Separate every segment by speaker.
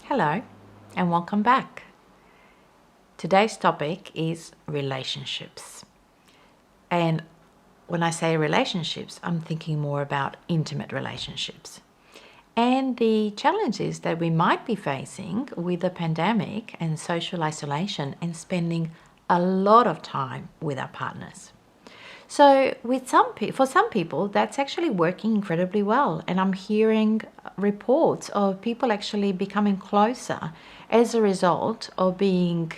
Speaker 1: Hello and welcome back. Today's topic is relationships. And when I say relationships, I'm thinking more about intimate relationships and the challenges that we might be facing with the pandemic and social isolation and spending a lot of time with our partners. So for some people, that's actually working incredibly well. And I'm hearing reports of people actually becoming closer as a result of being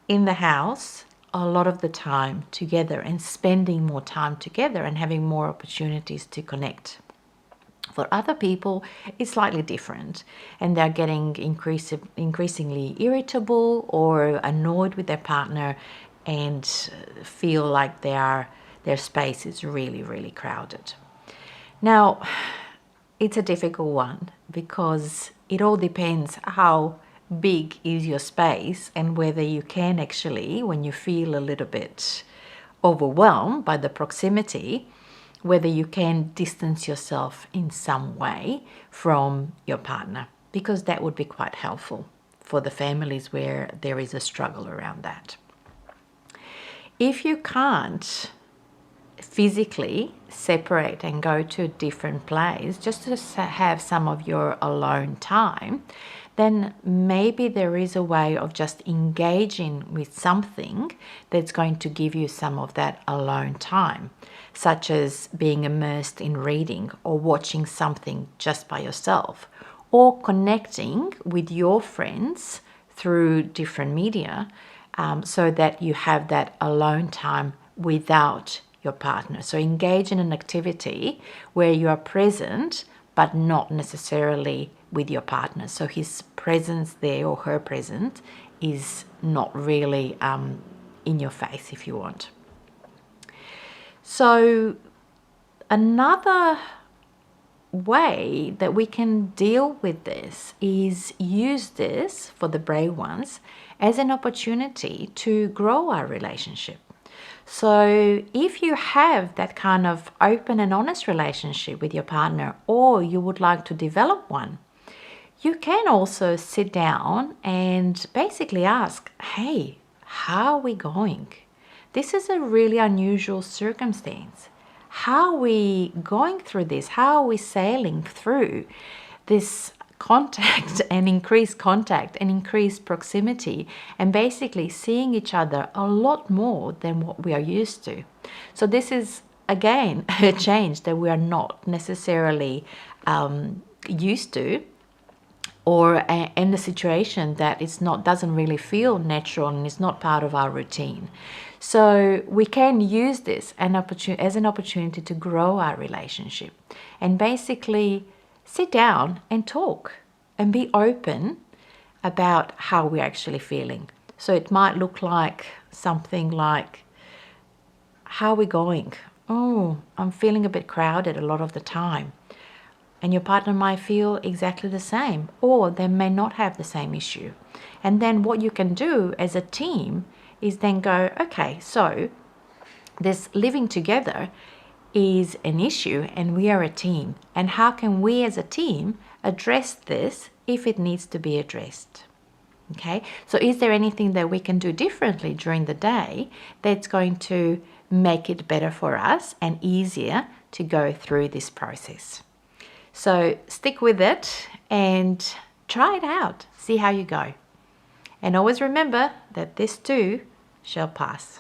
Speaker 1: in the house a lot of the time together and spending more time together and having more opportunities to connect. For other people, it's slightly different, and they're getting increasingly irritable or annoyed with their partner and feel like their space is really, really crowded. Now, it's a difficult one because it all depends how big is your space and whether you can actually, when you feel a little bit overwhelmed by the proximity, whether you can distance yourself in some way from your partner, because that would be quite helpful for the families where there is a struggle around that. If you can't physically separate and go to a different place just to have some of your alone time, then maybe there is a way of just engaging with something that's going to give you some of that alone time, such as being immersed in reading or watching something just by yourself, or connecting with your friends through different media, so that you have that alone time without your partner. So engage in an activity where you are present but not necessarily with your partner. So his presence there or her presence is not really in your face, if you want. So another way that we can deal with this is use this, for the brave ones, as an opportunity to grow our relationship. So if you have that kind of open and honest relationship with your partner, or you would like to develop one, you can also sit down and basically ask, hey, how are we going? This is a really unusual circumstance. How are we going through this? How are we sailing through this contact and increased proximity, and basically seeing each other a lot more than what we are used to? So this is, again, a change that we are not necessarily used to, or in a situation that doesn't really feel natural and is not part of our routine. So we can use this as an opportunity to grow our relationship and basically sit down and talk and be open about how we're actually feeling. So it might look like something like, how are we going? Oh, I'm feeling a bit crowded a lot of the time. And your partner might feel exactly the same, or they may not have the same issue. And then what you can do as a team is then go, okay, so this living together is an issue and we are a team. And how can we as a team address this if it needs to be addressed? Okay, so is there anything that we can do differently during the day that's going to make it better for us and easier to go through this process? So stick with it and try it out. See how you go. And always remember that this too shall pass.